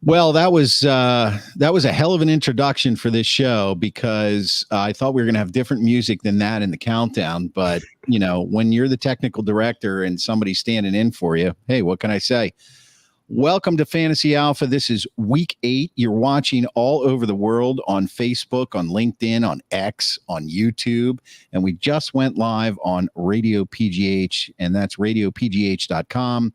Well, that was a hell of an introduction for this show because I thought we were going to have different music than that in the countdown. But when you're the technical director and somebody's standing in for you, hey, what can I say? Welcome to Fantasy Alpha. This is week 8. You're watching all over the world on Facebook, on LinkedIn, on X, on YouTube. And we just went live on Radio PGH, and that's radiopgh.com.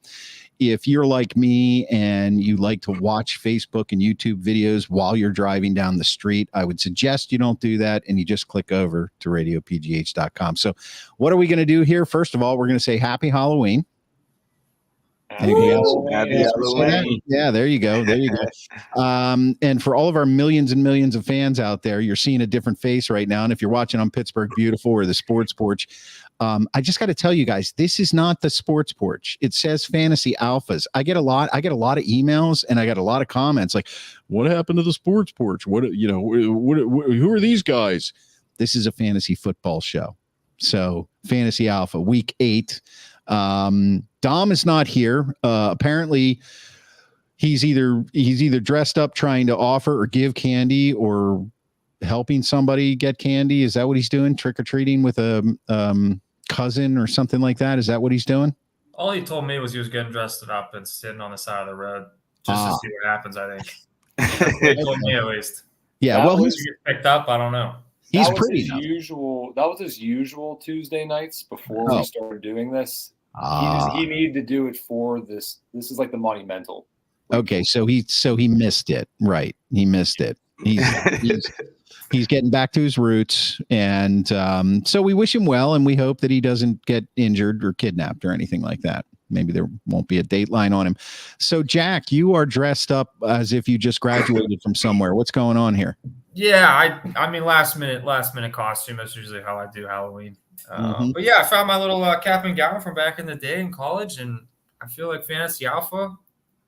If you're like me and you like to watch Facebook and YouTube videos while you're driving down the street, I would suggest you don't do that and you just click over to radiopgh.com. So what are we going to do here? First of all, we're going to say happy Halloween. Anything else? Yeah, there you go. There you go. And for all of our millions and millions of fans out there, you're seeing a different face right now. And if you're watching on Pittsburgh Beautiful or the Sports Porch, I just got to tell you guys, this is not the Sports Porch. It says Fantasy Alphas. I get a lot of emails and I got a lot of comments like, what happened to the Sports Porch? Who are these guys? This is a fantasy football show. So Fantasy Alpha week 8. Dom is not here. Apparently he's either dressed up trying to offer or give candy or helping somebody get candy. Is that what he's doing? Trick or treating with a cousin or something like that? Is that what he's doing? All he told me was he was getting dressed up and sitting on the side of the road just to see what happens, I think. He told me at least. Yeah, well, he's picked up. I don't know. He's pretty usual. That was his usual Tuesday nights before we started doing this. He needed to do it for this. This is like the monumental. Okay, so he missed it. Right, he missed it. He's getting back to his roots, and so we wish him well, and we hope that he doesn't get injured or kidnapped or anything like that. Maybe there won't be a dateline on him. So, Jack, you are dressed up as if you just graduated from somewhere. What's going on here? Yeah, I mean, last minute costume. That's usually how I do Halloween. But yeah, I found my little cap and gown from back in the day in college, and I feel like Fantasy Alpha.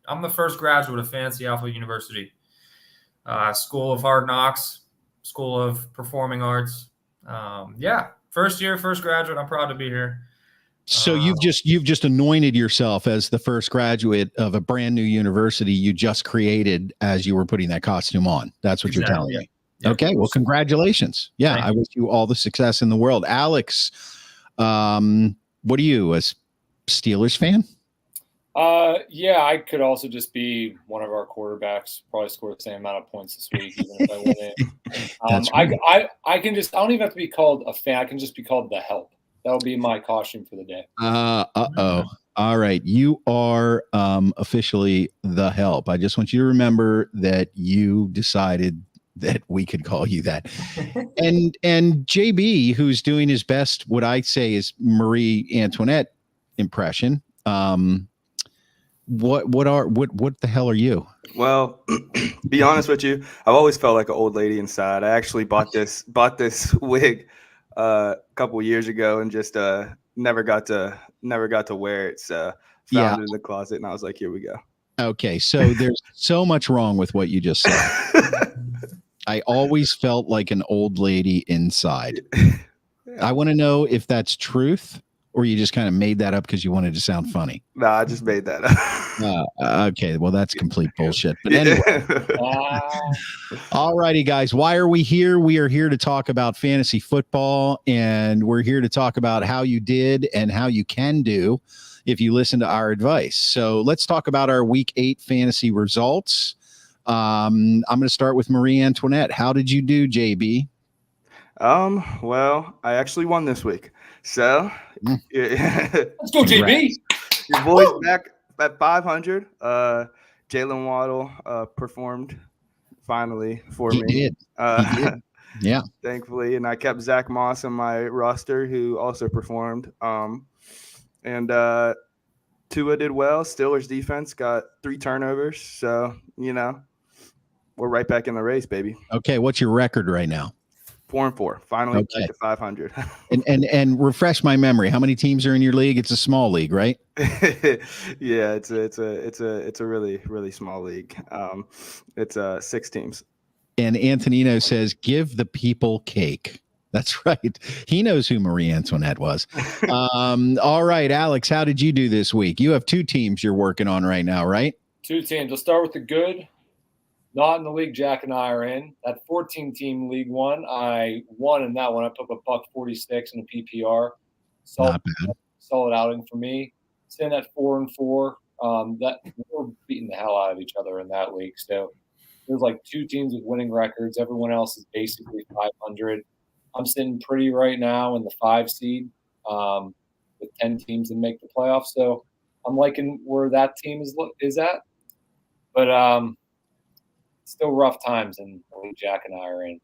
I'm the first graduate of Fantasy Alpha University, School of Hard Knocks, School of Performing Arts. First year, first graduate. I'm proud to be here. So you've just anointed yourself as the first graduate of a brand new university you just created as you were putting that costume on. That's what you're telling me. Yeah. Okay, well, congratulations. Yeah, I wish you all the success in the world. Alex, what are you, a Steelers fan? Yeah, I could also just be one of our quarterbacks. Probably score the same amount of points this week, even if I win it. I don't even have to be called a fan. I can just be called the help. That'll be my costume for the day. All right. You are officially the help. I just want you to remember that you decided that we could call you that. and JB, who's doing his best, what I say is Marie Antoinette impression. What the hell are you? Well, be honest with you, I've always felt like an old lady inside. I actually bought this wig a couple of years ago and just never got to wear it. So found it in the closet and I was like, here we go. Okay, so there's so much wrong with what you just said. I always felt like an old lady inside. I want to know if that's truth or you just kind of made that up because you wanted to sound funny. No, I just made that up. Okay, well, that's complete bullshit. But anyway. All righty, guys. Why are we here? We are here to talk about fantasy football, and we're here to talk about how you did and how you can do if you listen to our advice. So let's talk about our week 8 fantasy results. I'm going to start with Marie Antoinette. How did you do, JB? Well, I actually won this week. So let's go, JB. Your boy's back at 500. Jalen Waddle performed finally for me. He did. Yeah. Thankfully. And I kept Zach Moss on my roster, who also performed. And Tua did well. Steelers defense got 3 turnovers. So, we're right back in the race, baby. Okay. What's your record right now? 4-4. Finally back to 500. and refresh my memory. How many teams are in your league? It's a small league, right? Yeah, it's a really, really small league. It's 6 teams. And Antonino says, "Give the people cake." That's right. He knows who Marie Antoinette was. All right, Alex, how did you do this week? You have 2 teams you're working on right now, right? 2 teams. Let's start with the good. Not in the league Jack and I are in. That 14-team League One, I won in that one. I put up $1.46 in a PPR. Not bad. Solid outing for me. Sitting at 4-4. That we're beating the hell out of each other in that league. So there's like 2 teams with winning records. Everyone else is basically 500. I'm sitting pretty right now in the 5 seed with 10 teams that make the playoffs. So I'm liking where that team is at. But still rough times in the league Jack and I are in.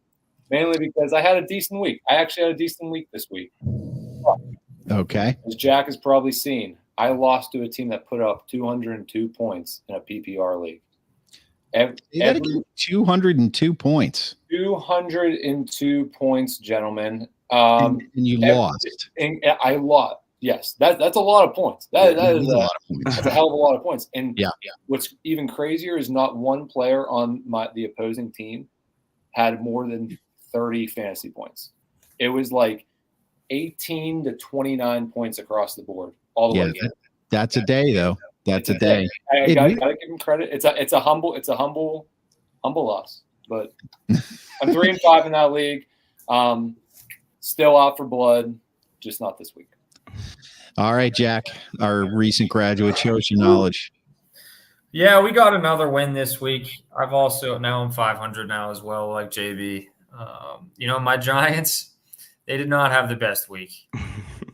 Mainly because I had a decent week. I actually had a decent week this week. Okay. As Jack has probably seen, I lost to a team that put up 202 points in a PPR league. 202 points. 202 points, gentlemen. And you lost. And I lost. Yes, that's a lot of points. That is a lot of points. That's a hell of a lot of points. And what's even crazier is not one player on the opposing team had more than 30 fantasy points. It was like 18 to 29 points across the board all the way. That's a day, though. That's a day. I gotta give him credit. It's a humble loss. But I'm 3-5 in that league. Still out for blood, just not this week. All right, Jack, our recent graduate, show us your knowledge. Yeah, we got another win this week. I'm 500 now as well, like JB. My Giants, they did not have the best week.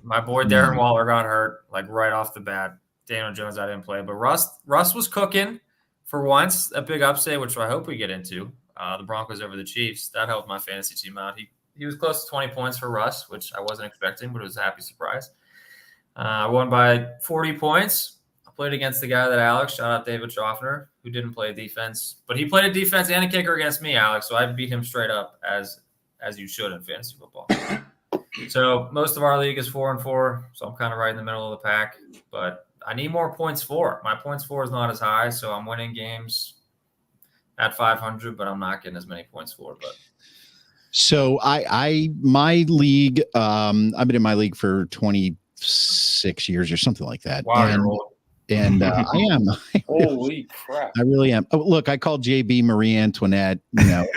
My boy Darren Waller got hurt like right off the bat. Daniel Jones, I didn't play, but Russ was cooking for once. A big upset, which I hope we get into. The Broncos over the Chiefs. That helped my fantasy team out. He was close to 20 points for Russ, which I wasn't expecting, but it was a happy surprise. I won by 40 points. I played against the guy that Alex, shout out David Schaffner, who didn't play defense. But he played a defense and a kicker against me, Alex, so I beat him straight up as you should in fantasy football. So most of our league is 4-4, so I'm kind of right in the middle of the pack. But I need more points for. My points for is not as high, so I'm winning games at 500, but I'm not getting as many points for. But so my league, I've been in my league for 26 years or something like that. Wow, and I am. Holy crap! I really am. Oh, look, I called JB Marie Antoinette.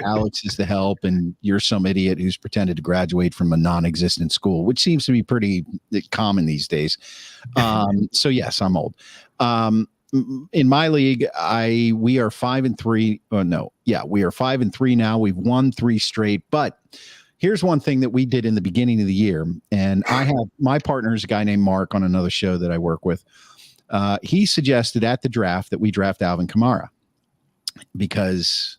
Alex is the help, and you're some idiot who's pretended to graduate from a non-existent school, which seems to be pretty common these days. So yes, I'm old. In my league, we are 5-3. We are 5-3 now. We've won 3 straight. But here's one thing that we did in the beginning of the year, and I have my partner is a guy named Mark on another show that I work with. He suggested at the draft that we draft Alvin Kamara because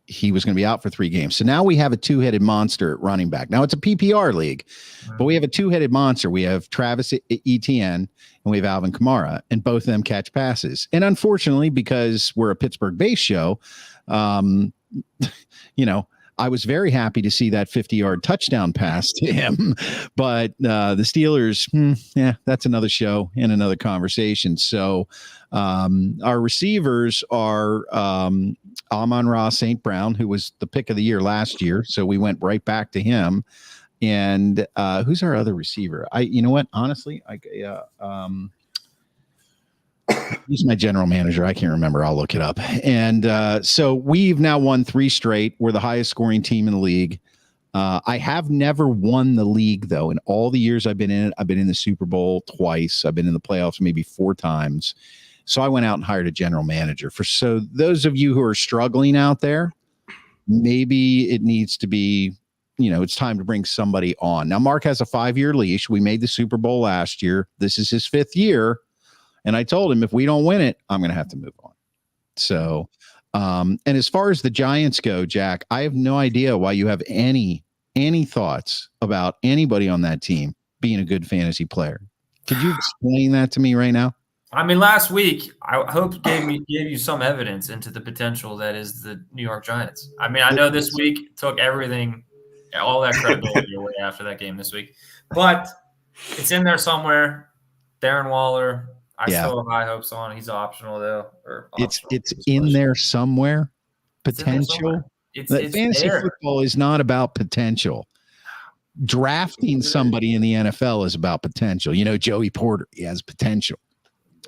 he was going to be out for 3 games. So now we have a 2-headed monster at running back. Now it's a PPR league, but we have a 2-headed monster. We have Travis Etienne and we have Alvin Kamara, and both of them catch passes. And unfortunately, because we're a Pittsburgh-based show, I was very happy to see that 50-yard touchdown pass to him, but the Steelers, that's another show and another conversation. So our receivers are Amon-Ra St. Brown, who was the pick of the year last year. So we went right back to him. And who's our other receiver? Honestly, he's my general manager. I can't remember. I'll look it up. And so we've now won 3 straight. We're the highest scoring team in the league. I have never won the league, though. In all the years I've been in it, I've been in the Super Bowl twice. I've been in the playoffs maybe 4 times. So I went out and hired a general manager. So those of you who are struggling out there, maybe it needs to be, it's time to bring somebody on. Now, Mark has a 5-year leash. We made the Super Bowl last year. This is his 5th year. And I told him, if we don't win it, I'm going to have to move on. So, and as far as the Giants go, Jack, I have no idea why you have any thoughts about anybody on that team being a good fantasy player. Could you explain that to me right now? I mean, last week, I hope gave you some evidence into the potential that is the New York Giants. I mean, I know this week took everything, all that credibility away after that game this week, but it's in there somewhere. Darren Waller, I still have high hopes on. He's optional though. It's in there somewhere. Potential. It's fantasy there. Football is not about potential. Drafting somebody in the NFL is about potential. Joey Porter, he has potential.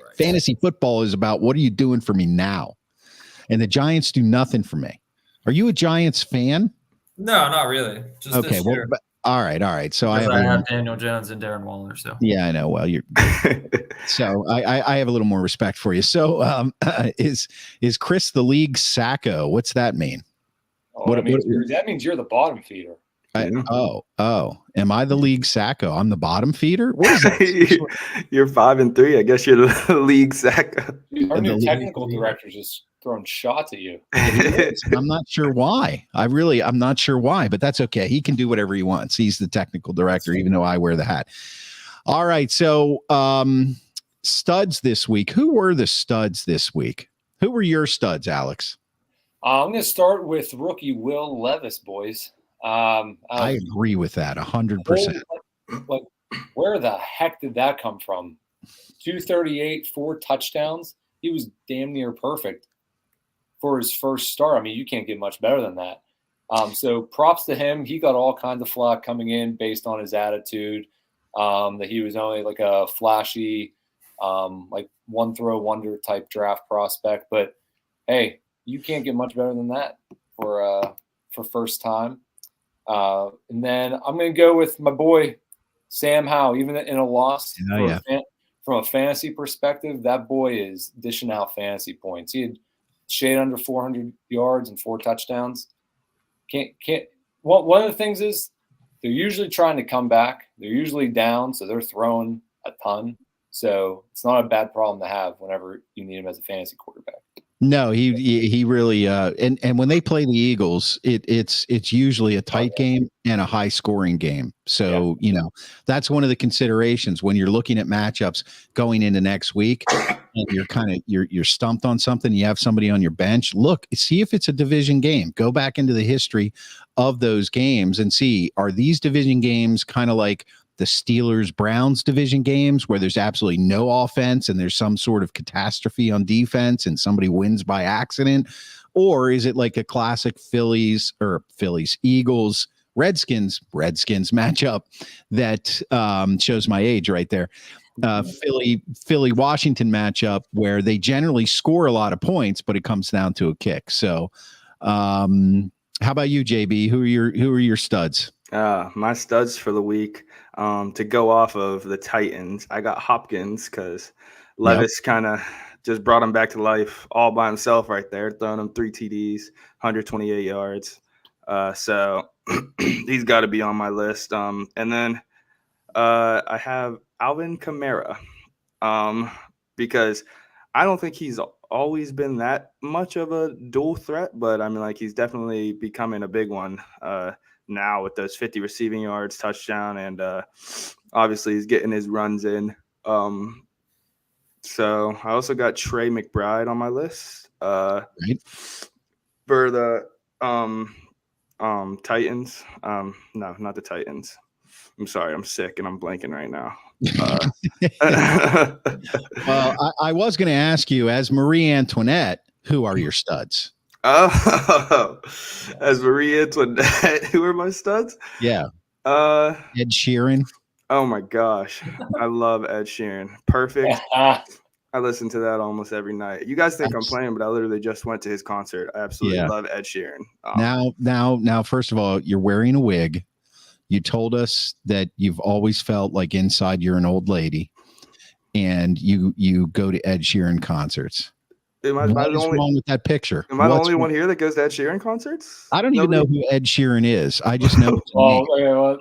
Right. Fantasy football is about what are you doing for me now? and the Giants do nothing for me. Are you a Giants fan? No, not really. Just Okay, this well, year. all right. So I Because have, I have Daniel Jones and Darren Waller. So yeah, I know. Well, you're so I have a little more respect for you. So is Chris the league sacco? What's that mean? Oh, that means you're the bottom feeder. Am I the league sacco? I'm the bottom feeder. What is that? You're 5-3. I guess you're the league sacco. Our new technical director's just throwing shots at you. I'm not sure why. I'm not sure why, but that's okay. He can do whatever he wants. He's the technical director, even though I wear the hat. All right. So studs this week. Who were the studs this week? Who were your studs, Alex? I'm going to start with rookie Will Levis, boys. I agree with that 100%. Like, where the heck did that come from? 238, 4 touchdowns. He was damn near perfect for his first start. I mean, you can't get much better than that. So props to him. He got all kinds of flack coming in based on his attitude, that he was only like a flashy, like one throw wonder type draft prospect. But hey, you can't get much better than that for first time. And then I'm going to go with my boy Sam Howell. Even in a loss, from a fantasy perspective, that boy is dishing out fantasy points. He had shade under 400 yards and 4 touchdowns. One of the things is they're usually trying to come back. They're usually down, so they're throwing a ton. So it's not a bad problem to have whenever you need him as a fantasy quarterback. No, he really and when they play the Eagles, it's usually a tight game and a high scoring game. So, that's one of the considerations when you're looking at matchups going into next week and you're stumped on something, you have somebody on your bench. Look, see if it's a division game. Go back into the history of those games and see, are these division games kind of like the Steelers-Browns division games where there's absolutely no offense and there's some sort of catastrophe on defense and somebody wins by accident? Or is it like a classic Eagles, Redskins matchup that shows my age right there? Philly Washington matchup where they generally score a lot of points, but it comes down to a kick. So how about you, JB? Who are your studs? My studs for the week, to go off of the Titans, I got Hopkins because Levis kind of just brought him back to life all by himself right there, throwing him 3 TDs, 128 yards. So he's got to be on my list. And then I have Alvin Kamara, because I don't think he's always been that much of a dual threat, but I mean, like, he's definitely becoming a big one now with those 50 receiving yards, touchdown, and obviously he's getting his runs in. So I also got Trey McBride on my list for the Titans. No, not the Titans. I'm sorry, I'm sick and I'm blanking right now. Well, I was going to ask you, as Marie Antoinette, who are your studs? Oh, as Marie Antoinette, who are my studs? Yeah. Ed Sheeran. Oh my gosh, I love Ed Sheeran. Perfect. I listen to that almost every night. You guys think I'm playing, but I literally just went to his concert. I absolutely love Ed Sheeran. Now, first of all, you're wearing a wig. You told us that you've always felt like inside you're an old lady, and you go to Ed Sheeran concerts. What is wrong with that picture? Am I the only one here that goes to Ed Sheeran concerts? I don't even know who Ed Sheeran is. I just know.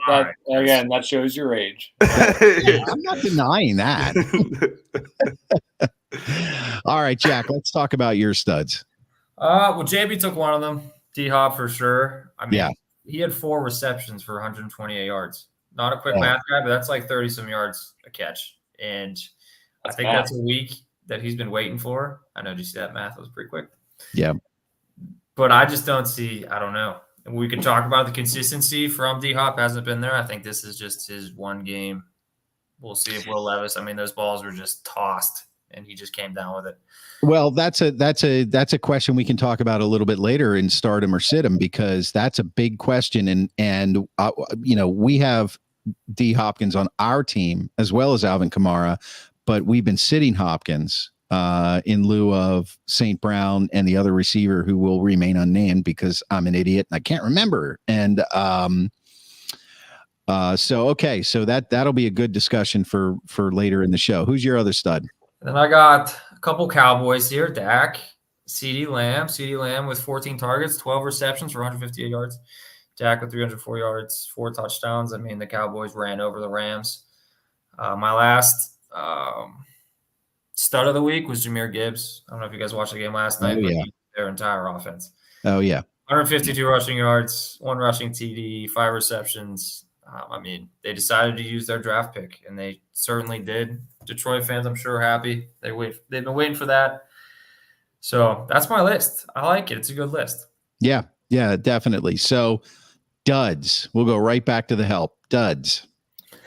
That shows your age. I'm not denying that. All right, Jack, let's talk about your studs. Well, JB took one of them. D-Hop for sure. I mean, yeah. He had 4 receptions for 128 yards. Not a quick math guy, but that's like 30-some yards a catch. And I think that's a week that he's been waiting for. I know, did you see that math? That was pretty quick. Yeah. But I just don't see, I don't know. We can talk about the consistency from D-Hop. Hasn't been there. I think this is just his one game. We'll see if Will Levis, I mean, those balls were just tossed and he just came down with it. Well, that's a question we can talk about a little bit later in Stardom or Sit 'em, because that's a big question. And we have D Hopkins on our team as well as Alvin Kamara, but we've been sitting Hopkins in lieu of St. Brown and the other receiver who will remain unnamed because I'm an idiot and I can't remember. And so that'll be a good discussion for later in the show. Who's your other stud? Then I got a couple Cowboys here. Dak, CeeDee Lamb with 14 targets, 12 receptions for 158 yards. Dak with 304 yards, 4 touchdowns. I mean, the Cowboys ran over the Rams. My last stud of the week was Jahmyr Gibbs. I don't know if you guys watched the game last night, but their entire offense. Oh, yeah. 152 rushing yards, 1 rushing TD, 5 receptions. I mean, they decided to use their draft pick, and they certainly did. Detroit fans, I'm sure, are happy. They've been waiting for that. So that's my list. I like it. It's a good list. Yeah, definitely. So duds. We'll go right back to the help. Duds.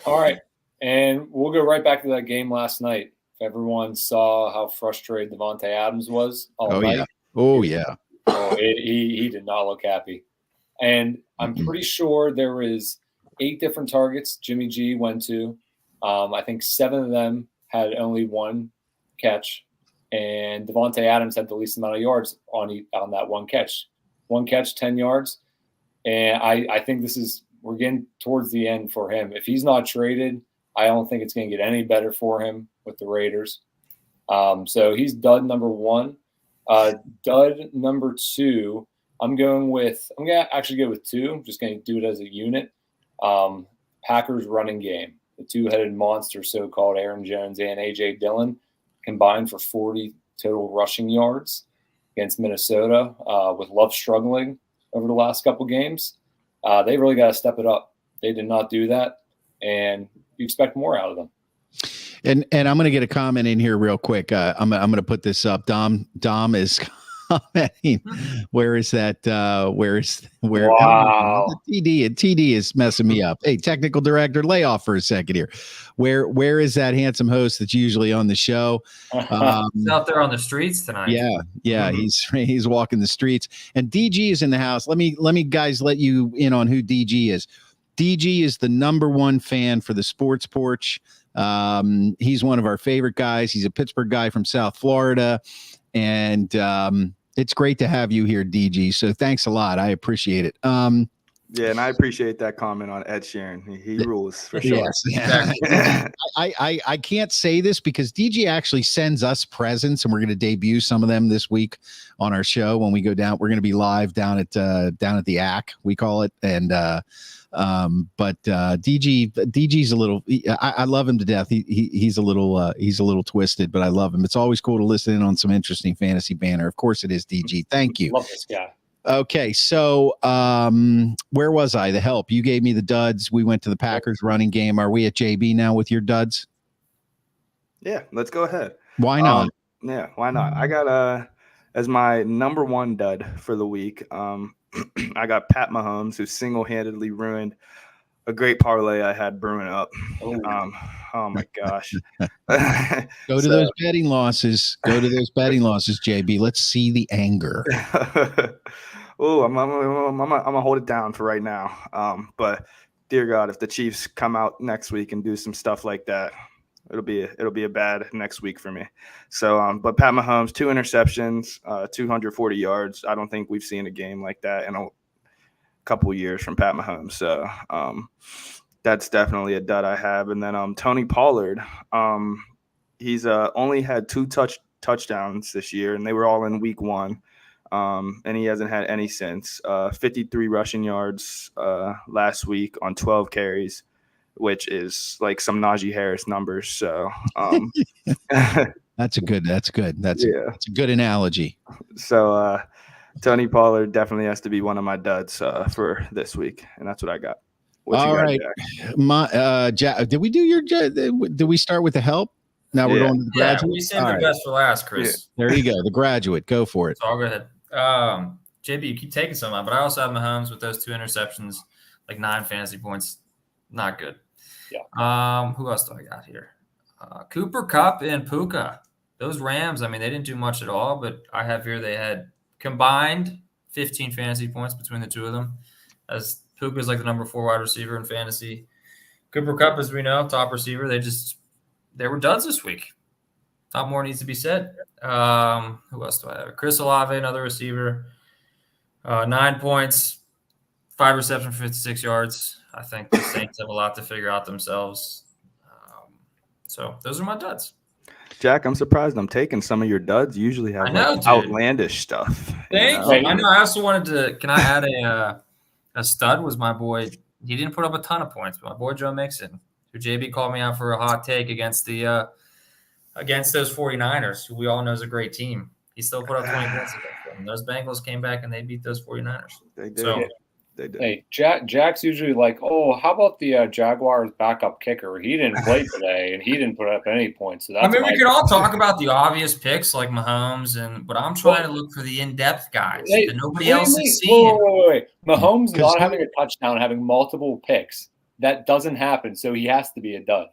All right. And we'll go right back to that game last night. If everyone saw how frustrated Davante Adams was all night. Yeah. Oh, yeah. He did not look happy. And I'm pretty sure there was 8 different targets Jimmy G went to. I think 7 of them had only 1 catch. And Davante Adams had the least amount of yards on that 1 catch. 1 catch, 10 yards. And I think we're getting towards the end for him. If he's not traded, I don't think it's going to get any better for him with the Raiders. So he's dud number 1. Dud number 2, I'm going to actually go with 2. I'm just going to do it as a unit. Packers running game. The 2-headed monster, so-called Aaron Jones and A.J. Dillon, combined for 40 total rushing yards against Minnesota, with Love struggling over the last couple games. They really got to step it up. They did not do that, and you expect more out of them. And I'm going to get a comment in here real quick. I'm going to put this up. Dom is commenting. Where is that? Where? Wow. TD is messing me up. Hey, technical director, lay off for a second here. Where is that handsome host that's usually on the show? He's out there on the streets tonight. Yeah. He's walking the streets. And DG is in the house. Let me guys let you in on who DG is. DG is the #1 fan for the Sports Porch. He's one of our favorite guys. He's a Pittsburgh guy from South Florida. And it's great to have you here, DG. So thanks a lot. I appreciate it. Yeah, and I appreciate that comment on Ed Sheeran. He rules for sure. Yes. I can't say this because DG actually sends us presents, and we're going to debut some of them this week on our show when we go down. We're going to be live down at the AC, we call it, and but DG's a little. I love him to death. He's a little twisted, but I love him. It's always cool to listen in on some interesting fantasy banner. Of course, it is DG. Thank you. Love this guy. Okay, so where was I? The help. You gave me the duds. We went to the Packers running game. Are we at JB now with your duds? Yeah, let's go ahead. Why not? Yeah, why not? I got as my #1 dud for the week. I got Pat Mahomes, who single-handedly ruined a great parlay I had brewing up. Oh my gosh. Go to those betting losses. JB. Let's see the anger. I'm gonna hold it down for right now. But dear God, if the Chiefs come out next week and do some stuff like that, it'll be a bad next week for me. So, but Pat Mahomes, 2 interceptions, 240 yards. I don't think we've seen a game like that in a couple of years from Pat Mahomes. So, that's definitely a dud I have. And then Tony Pollard, he's only had 2 touchdowns this year, and they were all in week 1. And he hasn't had any since. 53 rushing yards last week on 12 carries, which is like some Najee Harris numbers. So that's good. That's a good analogy. So Tony Pollard definitely has to be one of my duds for this week, and that's what I got. All right, Jack, did we do your? Did we start with the help? Now we're going to the graduate. We saved the best for last, Chris. Yeah. There you go, the graduate. Go for it. So I'll go ahead. JB, you keep taking some of, but I also have Mahomes with those 2 interceptions, like 9 fantasy points. Not good. Yeah. Who else do I got here? Cooper Kupp and Puka. Those Rams, I mean, they didn't do much at all, but I have here they had combined 15 fantasy points between the 2 of them. As Puka is like the #4 wide receiver in fantasy. Cooper Kupp, as we know, top receiver. They were duds this week. Not more needs to be said. Who else do I have? Chris Olave, another receiver. 9 points, 5 receptions, 56 yards. I think the Saints have a lot to figure out themselves. So those are my duds. Jack, I'm surprised I'm taking some of your duds. You usually have outlandish stuff. Thank you. I know. I also wanted to. Can I add a stud? Was my boy? He didn't put up a ton of points, but my boy Joe Mixon, who JB called me out for a hot take against those 49ers, who we all know is a great team. He still put up 20 points against them. Those Bengals came back and they beat those 49ers. They did. So, they did. Hey, Jack's usually like, oh, how about the Jaguars backup kicker? He didn't play today, and he didn't put up any points. So that's we could all talk about the obvious picks like Mahomes, but I'm trying to look for the in-depth guys that nobody else is seeing. Wait. Mahomes not having a touchdown, having multiple picks, that doesn't happen, so he has to be a dud.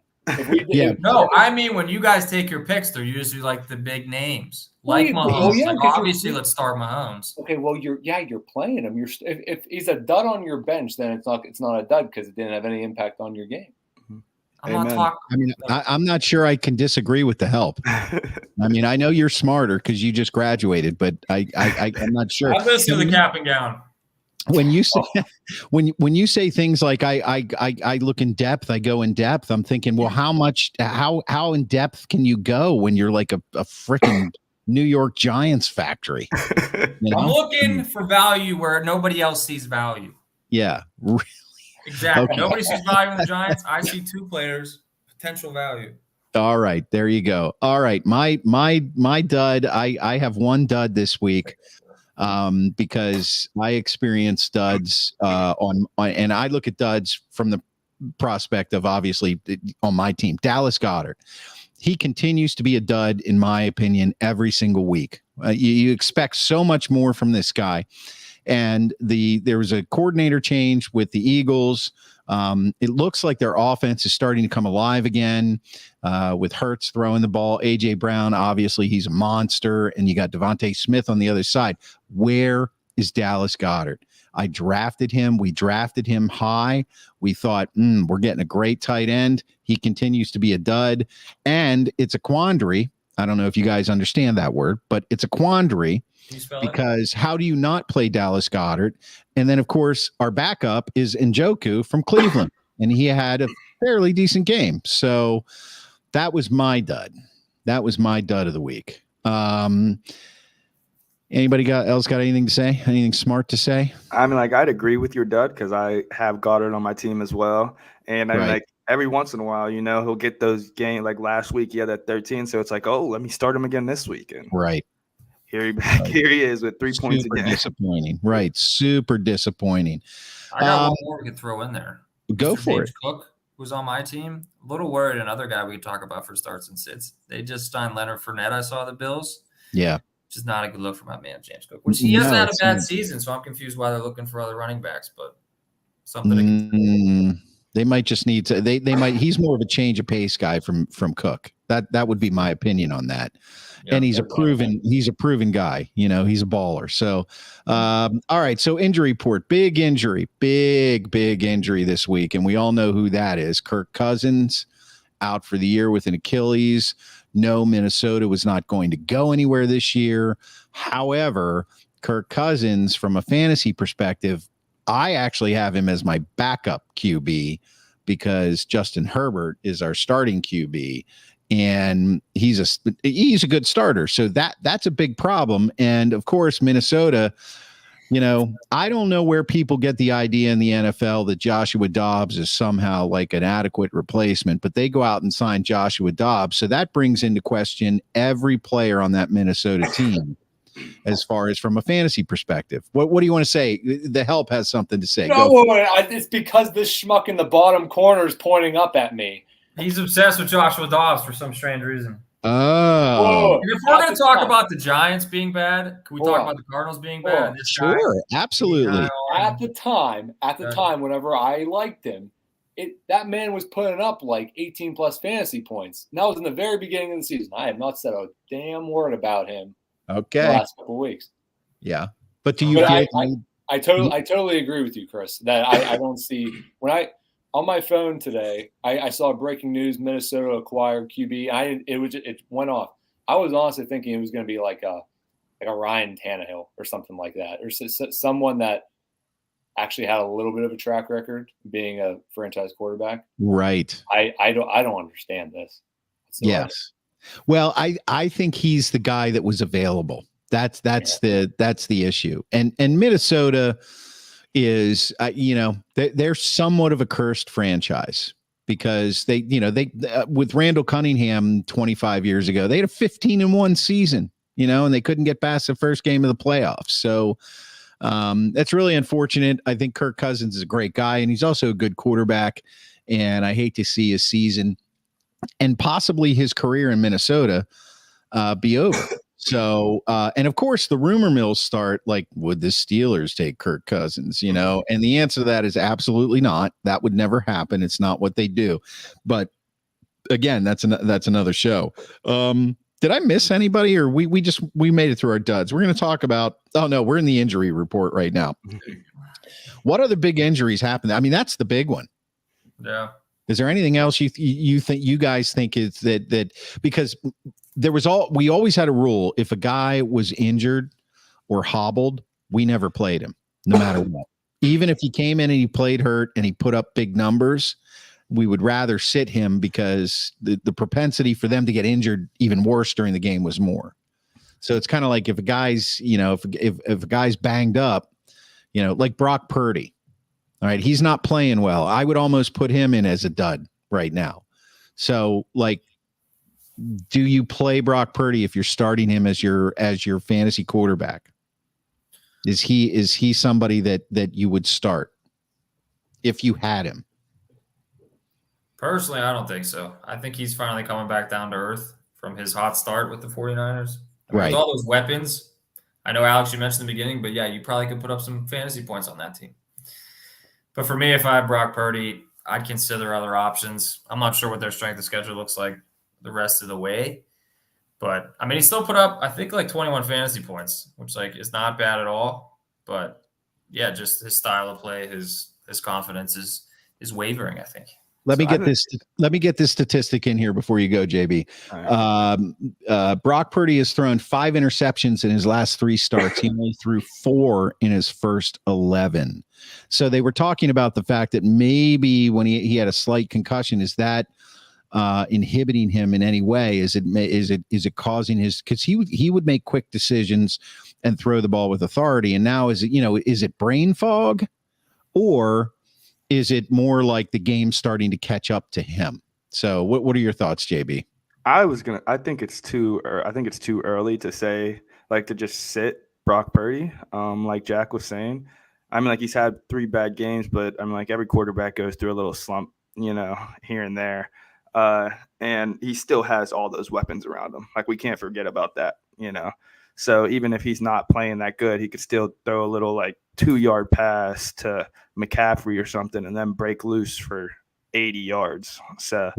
No, I mean when you guys take your picks, they're usually like the big names, like Mahomes. Obviously, let's start Mahomes. Okay, well, you're playing him. If he's a dud on your bench, then it's not a dud because it didn't have any impact on your game. I'm not talking. I mean, I'm not sure I can disagree with the help. I mean, I know you're smarter because you just graduated, but I'm not sure. I listen to the cap and gown. When you say when you say things like I look in depth, I go in depth, I'm thinking, well, how in depth can you go when you're like a freaking New York Giants factory? You know? I'm looking for value where nobody else sees value. Yeah, really. Exactly. Okay. Nobody sees value in the Giants. I see 2 players, potential value. All right, there you go. All right, my dud. I have one dud this week. Because I experience duds on and I look at duds from the prospect of obviously on my team, Dallas Goedert. He continues to be a dud, in my opinion, every single week. You expect so much more from this guy. And there was a coordinator change with the Eagles. It looks like their offense is starting to come alive again with Hurts throwing the ball. A.J. Brown, obviously, he's a monster. And you got Devontae Smith on the other side. Where is Dallas Goedert? I drafted him. We drafted him high. We thought, we're getting a great tight end. He continues to be a dud. And it's a quandary. I don't know if you guys understand that word, but it's a quandary. Because how do you not play Dallas Goedert? And then, of course, our backup is Njoku from Cleveland, and he had a fairly decent game. So that was my dud. That was my dud of the week. Anybody else got anything to say? Anything smart to say? I mean, like, I'd agree with your dud because I have Goddard on my team as well. And I'm like, every once in a while, he'll get those games. Like last week, he had that 13. So it's like, oh, let me start him again this weekend. Right. Here he is with 3 points again. Disappointing. Right. Super disappointing. I got one more we could throw in there. Go for James it. Cook, who's on my team. A little worried. Another guy we could talk about for starts and sits. They just signed Leonard Fournette. I saw the Bills. Yeah. Which is not a good look for my man, James Cook. Which he hasn't had a bad season, so I'm confused why they're looking for other running backs. But something they might just need to. They might. He's more of a change of pace guy from Cook. That would be my opinion on that. Yeah, and he's a proven guy. He's a baller. So, all right. So injury report, big injury this week. And we all know who that is. Kirk Cousins out for the year with an Achilles. No, Minnesota was not going to go anywhere this year. However, Kirk Cousins, from a fantasy perspective, I actually have him as my backup QB because Justin Herbert is our starting QB. And he's a good starter. So that's a big problem. And of course, Minnesota, I don't know where people get the idea in the NFL that Joshua Dobbs is somehow like an adequate replacement, but they go out and sign Joshua Dobbs. So that brings into question every player on that Minnesota team as far as from a fantasy perspective. What do you want to say? The help has something to say. No, it's because this schmuck in the bottom corner is pointing up at me. He's obsessed with Joshua Dobbs for some strange reason. Oh. If we're going to talk about the Giants being bad, can we talk about the Cardinals being bad? Sure, absolutely. At the time, whenever I liked him, that man was putting up like 18-plus fantasy points. And that was in the very beginning of the season. I have not said a damn word about him the last couple of weeks. Yeah. But do you I totally agree with you, Chris, that I don't see – on my phone today, I saw breaking news: Minnesota acquired QB. It went off. I was honestly thinking it was going to be like a Ryan Tannehill or something like that, or someone that actually had a little bit of a track record being a franchise quarterback. Right. I don't understand this. Yes. Well, I think he's the guy that was available. That's the issue. And Minnesota is, they're somewhat of a cursed franchise because they with Randall Cunningham 25 years ago, they had a 15-1 season, and they couldn't get past the first game of the playoffs. So that's really unfortunate. I think Kirk Cousins is a great guy, and he's also a good quarterback. And I hate to see his season and possibly his career in Minnesota be over. So, and of course, the rumor mills start like, would the Steelers take Kirk Cousins? And the answer to that is absolutely not. That would never happen. It's not what they do. But again, that's another show. Did I miss anybody, or we made it through our duds? We're going to talk about. Oh no, we're in the injury report right now. What other big injuries happened? I mean, that's the big one. Yeah. Is there anything else you think you guys think is that because we always had a rule, if a guy was injured or hobbled, we never played him, no matter what. Even if he came in and he played hurt and he put up big numbers, we would rather sit him because the propensity for them to get injured even worse during the game was more. So it's kind of like if a guy's, if a guy's banged up, like Brock Purdy. All right, he's not playing well. I would almost put him in as a dud right now. So, like, do you play Brock Purdy if you're starting him as your fantasy quarterback? Is he somebody that you would start if you had him? Personally, I don't think so. I think he's finally coming back down to earth from his hot start with the 49ers. Right. With all those weapons, I know, Alex, you mentioned in the beginning, but yeah, you probably could put up some fantasy points on that team. But for me, if I had Brock Purdy, I'd consider other options. I'm not sure what their strength of schedule looks like the rest of the way. But, I mean, he still put up, I think, like 21 fantasy points, which, like, is not bad at all. But, yeah, just his style of play, his confidence is wavering, I think. Let me get this statistic in here before you go, JB. Right. Brock Purdy has thrown 5 interceptions in his last 3 starts. He only threw 4 in his first 11. So they were talking about the fact that maybe when he had a slight concussion, is that inhibiting him in any way? Is it causing his, because he would make quick decisions and throw the ball with authority. And now is it brain fog, or is it more like the game starting to catch up to him? So what are your thoughts, JB? I think it's too early to say, like, to just sit Brock Purdy. Like Jack was saying, I mean, like, he's had 3 bad games, but I mean, like, every quarterback goes through a little slump, here and there. And he still has all those weapons around him. Like, we can't forget about that, So even if he's not playing that good, he could still throw a little, like, 2-yard pass to McCaffrey or something and then break loose for 80 yards. So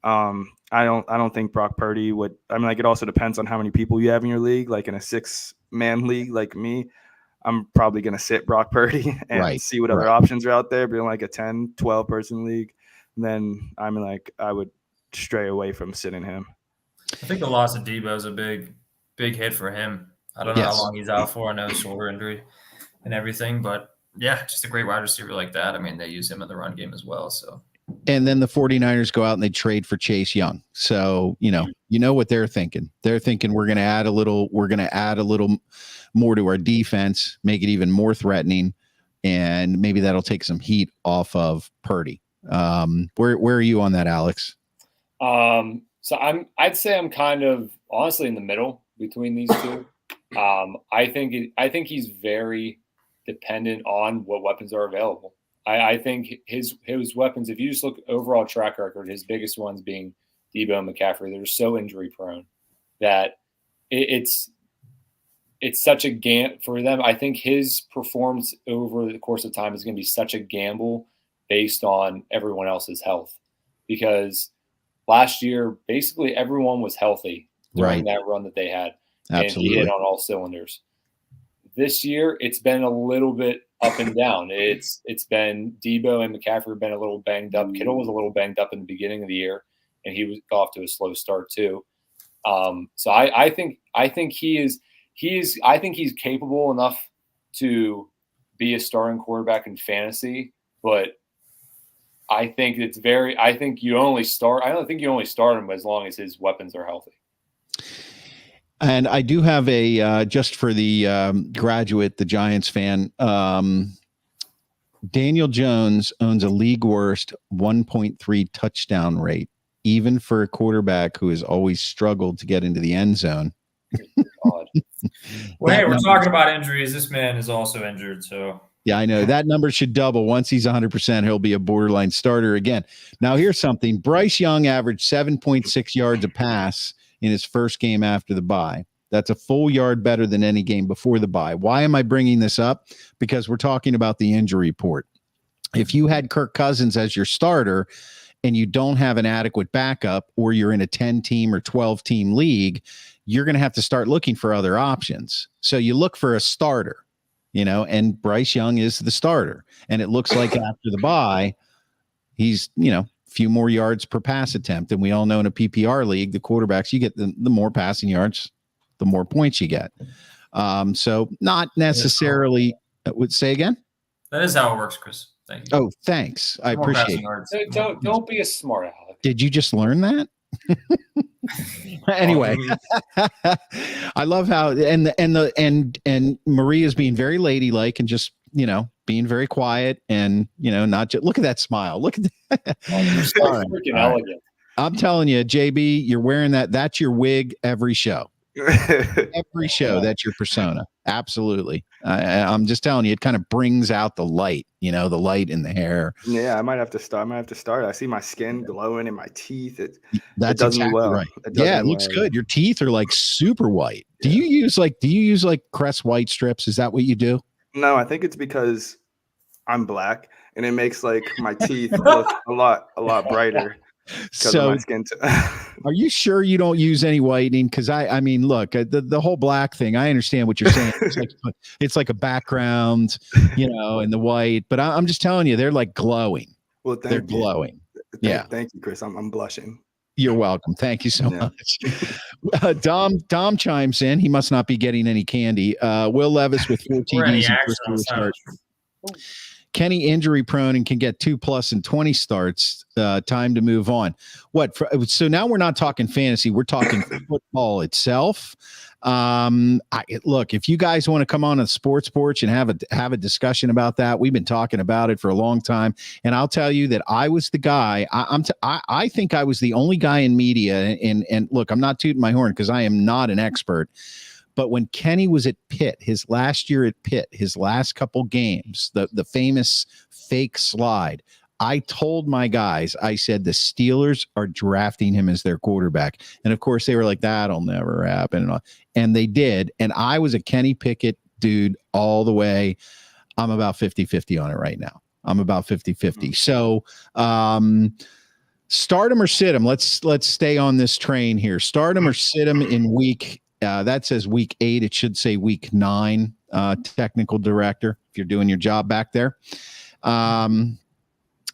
I don't think Brock Purdy would. I mean, like, it also depends on how many people you have in your league. Like in a 6-man league like me, I'm probably going to sit Brock Purdy and see what other options are out there. But in like a 10, 12 person league, then I mean, like, I would stray away from sitting him. I think the loss of Debo is a big hit for him. I don't know how long he's out for. I know shoulder injury and everything, but yeah, just a great wide receiver like that. I mean, they use him in the run game as well. So, and then the 49ers go out and they trade for Chase Young. So, you know what they're thinking. They're thinking we're going to add a little more to our defense, make it even more threatening, and maybe that'll take some heat off of Purdy. Where are you on that, Alex? So I'd say I'm kind of honestly in the middle between these two. I think he's very dependent on what weapons are available. I think his weapons, if you just look overall track record, his biggest ones being Debo and McCaffrey, they're so injury prone that it's such a gamble for them. I think his performance over the course of time is going to be such a gamble based on everyone else's health, because last year basically everyone was healthy during that run that they had. Absolutely. And he hit on all cylinders. This year, it's been a little bit up and down. It's been Debo and McCaffrey have been a little banged up. Kittle was a little banged up in the beginning of the year, and he was off to a slow start too. So I think he's capable enough to be a starting quarterback in fantasy, but I think you only start him as long as his weapons are healthy. And I do have just for the graduate, the Giants fan, Daniel Jones owns a league worst 1.3 touchdown rate, even for a quarterback who has always struggled to get into the end zone. Well, hey, we're talking about injuries. This man is also injured, so. Yeah, I know that number should double. Once he's 100%, he'll be a borderline starter again. Now, here's something. Bryce Young averaged 7.6 yards a pass in his first game after the bye. That's a full yard better than any game before the bye. Why am I bringing this up? Because we're talking about the injury report. If you had Kirk Cousins as your starter and you don't have an adequate backup, or you're in a 10-team or 12-team league, you're going to have to start looking for other options. So you look for a starter. And Bryce Young is the starter. And it looks like after the bye, he's, a few more yards per pass attempt. And we all know in a PPR league, the quarterbacks, you get the more passing yards, the more points you get. So not necessarily, would say again? That is how it works, Chris. Thank you. Oh, thanks. I appreciate it. Don't be a smart aleck. Did you just learn that? Anyway, I love how and Maria's being very ladylike and just being very quiet and not just look at that smile. Look at that. Freaking elegant. I'm telling you, JB, you're wearing that. That's your wig every show. Every show, that's your persona. Absolutely. I'm just telling you, it kind of brings out the light, the light in the hair. Yeah, I might have to start. I see my skin glowing and my teeth. It does exactly me well. Right. It looks good. Your teeth are like super white. Do you use Crest white strips? Is that what you do? No, I think it's because I'm black and it makes like my teeth look a lot brighter. So are you sure you don't use any whitening? Because I mean, look, the whole black thing, I understand what you're saying. It's like a background, in the white, but I'm just telling you, they're like glowing. Well, they're glowing. Thank you, Chris. I'm blushing. You're welcome. Thank you so much. Dom chimes in. He must not be getting any candy. Will Levis with 4 TDs and first start. Kenny injury prone and can get 2+ in 20 starts. Time to move on. So now we're not talking fantasy. We're talking football itself. Look, if you guys want to come on a sports porch and have a discussion about that, we've been talking about it for a long time. And I'll tell you that I was the guy. I think I was the only guy in media. And look, I'm not tooting my horn because I am not an expert. But when Kenny was at Pitt, his last year at Pitt, his last couple games, the famous fake slide, I told my guys, I said, the Steelers are drafting him as their quarterback. And of course, they were like, that'll never happen. And they did. And I was a Kenny Pickett dude all the way. I'm about 50-50 on it right now. I'm about 50-50. So start him or sit him. Let's stay on this train here. Start him or sit him in week. That says week 8. It should say week 9. Technical director, if you're doing your job back there.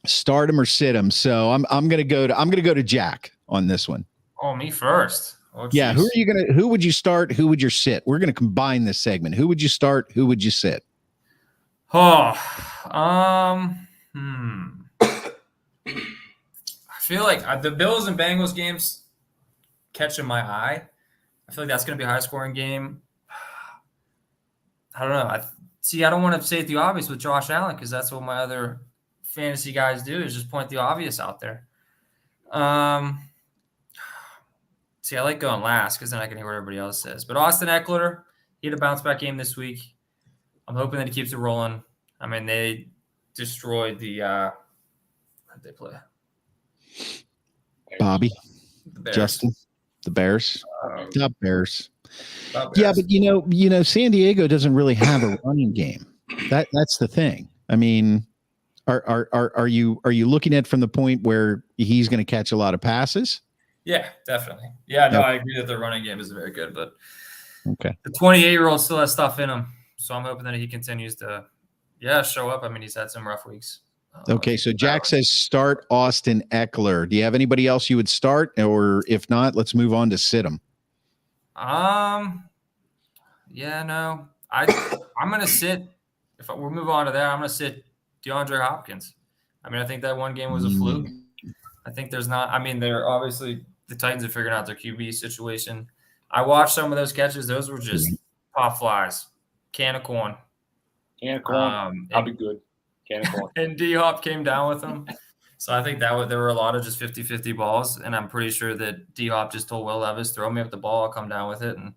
Start him or sit him. So I'm gonna go to Jack on this one. Oh, me first. Oh, yeah. Who would you start? Who would you sit? We're gonna combine this segment. Who would you start? Who would you sit? Oh, I feel like the Bills and Bengals games catching my eye. I feel like that's going to be a high-scoring game. I don't know. I don't want to say the obvious with Josh Allen because that's what my other fantasy guys do is just point the obvious out there. I like going last because then I can hear what everybody else says. But Austin Eckler, he had a bounce-back game this week. I'm hoping that he keeps it rolling. I mean, they destroyed the what did they play? Bobby. The Bears. Justin. The Bears. Not Bears. Yeah, but San Diego doesn't really have a running game. That's the thing. I mean, are you looking at from the point where he's going to catch a lot of passes? Yeah, definitely. Yeah, no, I agree that their running game is very good, but okay, the 28-year-old still has stuff in him, so I'm hoping that he continues to, show up. I mean, he's had some rough weeks. Okay, so Jack says start Austin Eckler. Do you have anybody else you would start, or if not, let's move on to sit him. Yeah, no. I'm gonna sit. If we move on to that, I'm gonna sit DeAndre Hopkins. I mean, I think that one game was a fluke. I think there's not. I mean, they're obviously the Titans have figured out their QB situation. I watched some of those catches; those were just pop flies, can of corn. Can of corn. I'll be good. Can of corn. And D-Hop came down with them. So I think there were a lot of just 50-50 balls, and I'm pretty sure that D-Hop just told Will Levis, throw me up the ball, I'll come down with it. And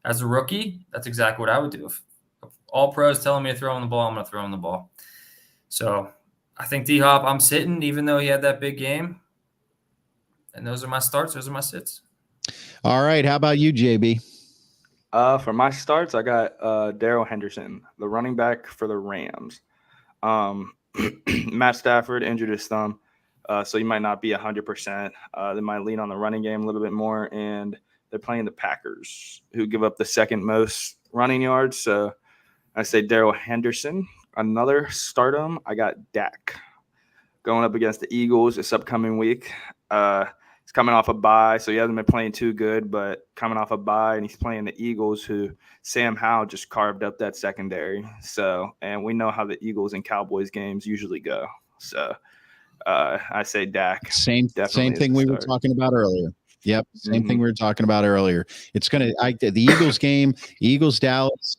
as a rookie, that's exactly what I would do. If all pros telling me to throw him the ball, I'm going to throw him the ball. So I think D-Hop, I'm sitting, even though he had that big game. And those are my starts. Those are my sits. All right. How about you, JB? For my starts, I got Darrell Henderson, the running back for the Rams. Matt Stafford injured his thumb, so he might not be 100%. They might lean on the running game a little bit more, and they're playing the Packers, who give up the second most running yards. So I say Darrell Henderson. Another stardom, I got Dak going up against the Eagles this upcoming week. He's coming off a bye, so he hasn't been playing too good, but coming off a bye, and he's playing the Eagles, who Sam Howell just carved up that secondary. So, and we know how the Eagles and Cowboys games usually go. So, I say Dak. Same thing we were talking about earlier. Yep, same thing we were talking about earlier. It's gonna the Eagles game, Eagles Dallas.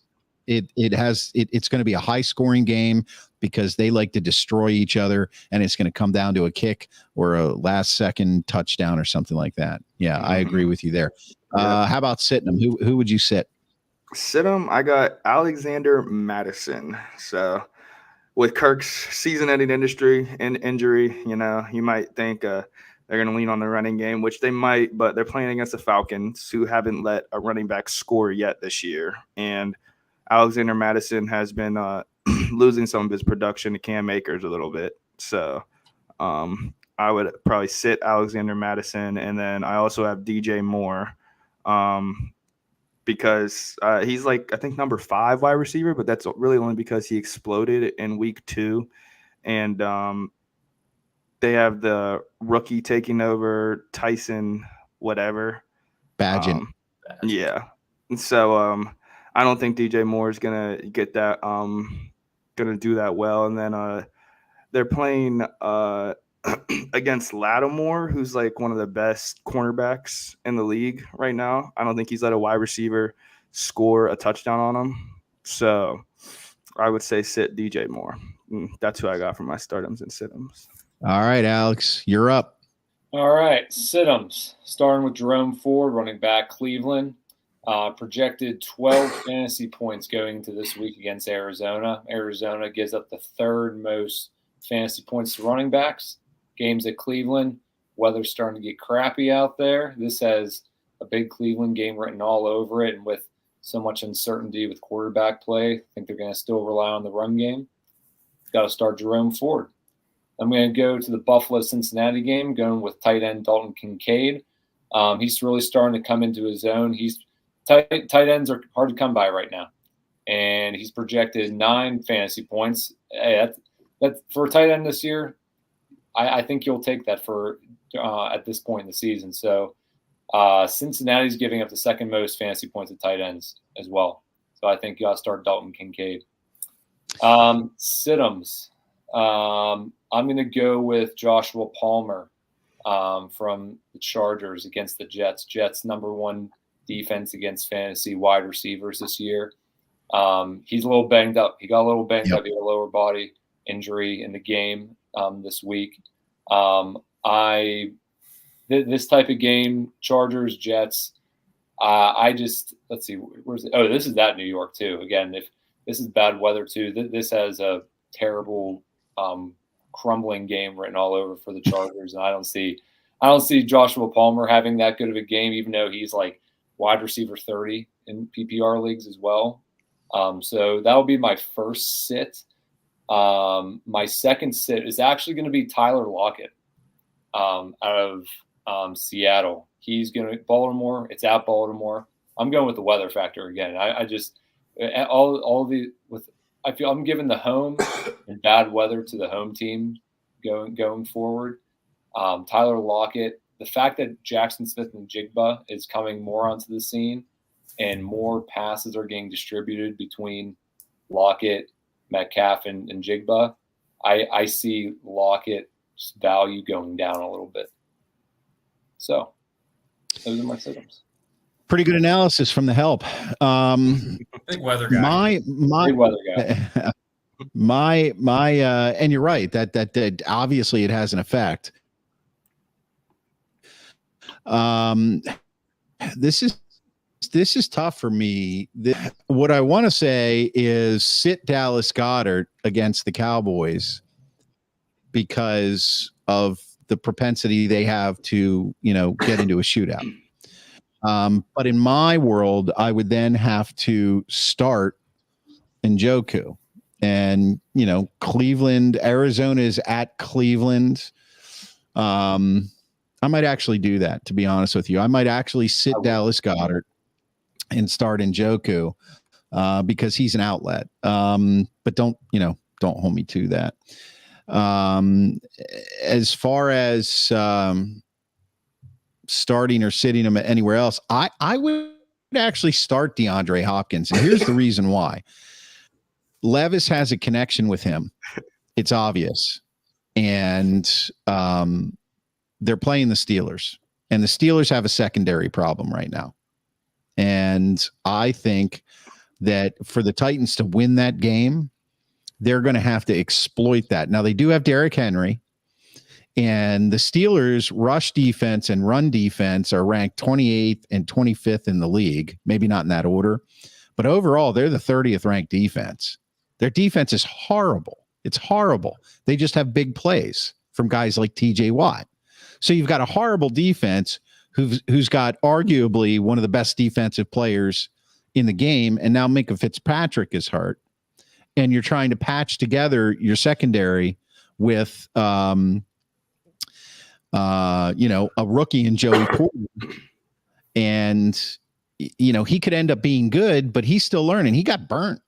It's going to be a high scoring game because they like to destroy each other, and it's going to come down to a kick or a last second touchdown or something like that. Yeah, I agree with you there. How about sitting him? Who would you sit? Sit him. I got Alexander Mattison. So with Kirk's season-ending injury, you might think they're going to lean on the running game, which they might, but they're playing against the Falcons, who haven't let a running back score yet this year, and Alexander Mattison has been losing some of his production to Cam Akers a little bit. So I would probably sit Alexander Mattison. And then I also have DJ Moore because he's like, I think, number 5 wide receiver, but that's really only because he exploded in week 2. And they have the rookie taking over, Tyson whatever. Bagent. Yeah. And so I don't think DJ Moore is gonna get that, gonna do that well. And then they're playing against Lattimore, who's like one of the best cornerbacks in the league right now. I don't think he's let a wide receiver score a touchdown on him. So I would say sit DJ Moore. That's who I got for my startums and situms. All right, Alex, you're up. All right, situms. Starting with Jerome Ford, running back, Cleveland. Projected 12 fantasy points going into this week against Arizona. Arizona gives up the 3rd most fantasy points to running backs. Games at Cleveland. Weather's starting to get crappy out there. This has a big Cleveland game written all over it. And with so much uncertainty with quarterback play, I think they're going to still rely on the run game. Got to start Jerome Ford. I'm going to go to the Buffalo-Cincinnati game, going with tight end Dalton Kincaid. He's really starting to come into his own. Tight ends are hard to come by right now, and he's projected 9 fantasy points. Hey, that's for a tight end this year. I think you'll take that for at this point in the season. So Cincinnati's giving up the 2nd most fantasy points at tight ends as well. So I think you got to start Dalton Kincaid. Situms. I'm going to go with Joshua Palmer from the Chargers against the Jets. Jets number 1 defense against fantasy wide receivers this year. He's a little banged up. He got a little banged up. He had a lower body injury in the game this week. This type of game, Chargers, Jets, let's see, where's it? Oh, this is at New York too. Again, if this is bad weather too, this has a terrible crumbling game written all over for the Chargers. And I don't see Joshua Palmer having that good of a game, even though he's like wide receiver 30 in PPR leagues as well. So that will be my first sit. My second sit is actually going to be Tyler Lockett out of Seattle. He's going to Baltimore. It's at Baltimore. I'm going with the weather factor again. I feel I'm giving the home and bad weather to the home team going forward. Tyler Lockett. The fact that Jackson Smith and Jigba is coming more onto the scene, and more passes are getting distributed between Lockett, Metcalf, and Jigba, I see Lockett's value going down a little bit. So those are my sit-ups. Pretty good analysis from the help. Big weather guy. Big weather guy. And you're right that obviously it has an effect. This is tough for me. What I want to say is sit Dallas Goedert against the Cowboys because of the propensity they have to, get into a shootout. But in my world, I would then have to start Njoku. And, Cleveland, Arizona is at Cleveland. I might actually do that, to be honest with you. I might actually sit Dallas Goedert and start Njoku because he's an outlet. But don't hold me to that. As far as starting or sitting him anywhere else, I would actually start DeAndre Hopkins. And here's the reason why. Levis has a connection with him. It's obvious. And they're playing the Steelers. And the Steelers have a secondary problem right now. And I think that for the Titans to win that game, they're going to have to exploit that. Now, they do have Derrick Henry. And the Steelers' rush defense and run defense are ranked 28th and 25th in the league. Maybe not in that order. But overall, they're the 30th ranked defense. Their defense is horrible. It's horrible. They just have big plays from guys like TJ Watt. So you've got a horrible defense who's got arguably one of the best defensive players in the game. And now Minkah Fitzpatrick is hurt. And you're trying to patch together your secondary with, a rookie in Joey Porter. And, he could end up being good, but he's still learning. He got burnt,